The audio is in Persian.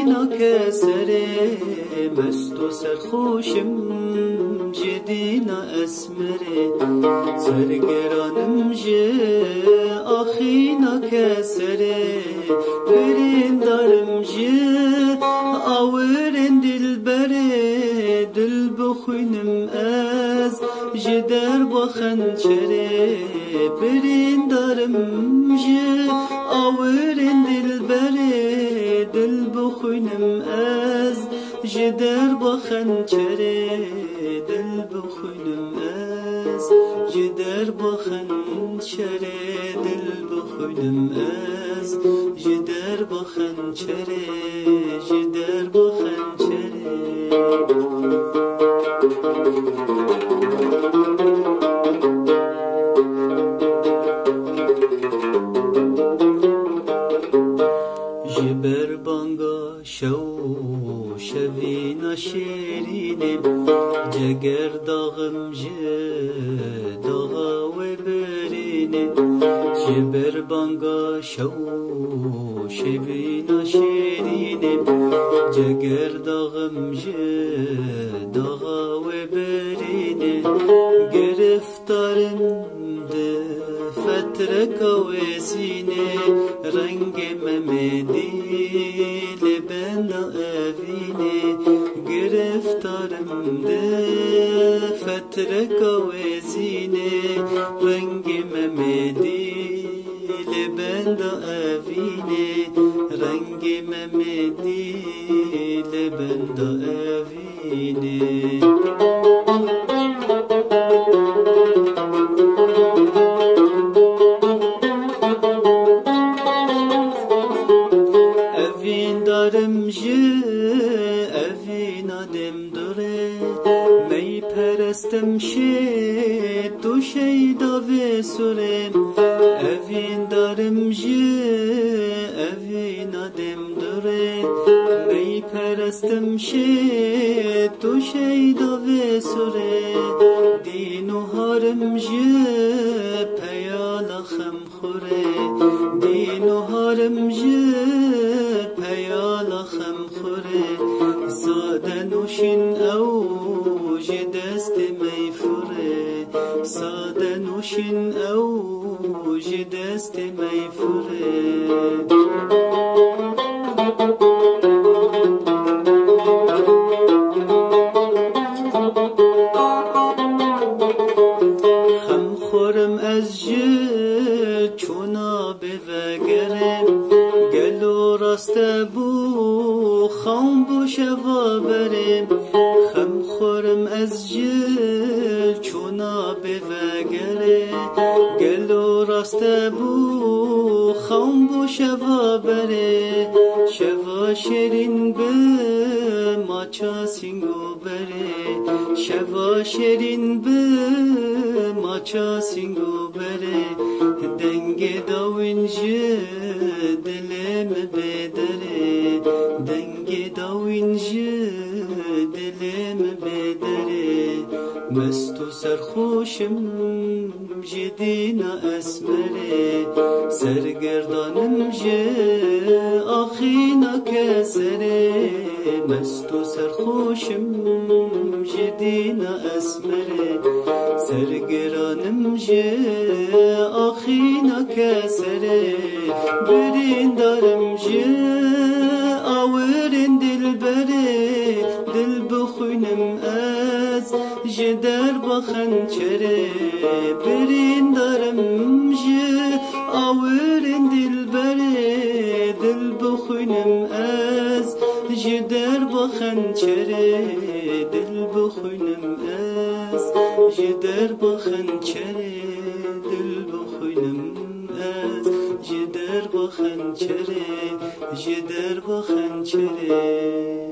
آخینا کسره مست و سرخوشم جدینا اسمره سرگرانم جه آخینا کسره برین دارم جه آورن دل بره دل بخوینم از جدر بخنچره برین دارم جه آورن دل بره دل بخوینم از جدر بخنچره دل بخوینم از جدر بخنچره دل بخوینم از جدر بخنچره جدر بخنچره جبر بانگا شو شوینا شیرینه جگر داغم داغا و برینه جبر بانگا شو شوینا شیرینه جگر داغم داغا و برینه گرفتارم فترك وسيني رنگ ممدي لبنا أفيني گرفتارم ده فترك وسيني رنگ ممدي لبنا أفيني رنگ ممدي لبنا أفيني دارم اوین آدم دوره می پرستم تو شیدا و سوره اوین دارم اوین آدم دوره می پرستم تو شیدا و سوره دین و هارم پیالا خم خوره دین و هارم پیالا خم خوره ساده نوشین اوج دست می فوره ساده نوشین اوج دست می فوره خم خورم از چونا بوگرم گلو راست بو خام بو شوا برم خم خورم از چونا بوگره گلو راست بو خام بو شوا بره شوا شیرین به ماچا سینگو بره شوا شیرین به ماچا سینگو بره دنگ داوینج دلم بدره دنگ داوینج دلم بدره مست و سرخوشم جدینا اسمره سرگردانم آخینا کسره مست و سرخوشم جدینا اسمره سرگرانم آخینا کسره برین دارم آورن دل بره دل بخوینم از جدر بخنچره برین دارم آورن دل بره دل بخوینم از جدر بخنچره دل بخوینم از جدر بخنچره دل بخوینم از جدر بخنچره جدر بخنچره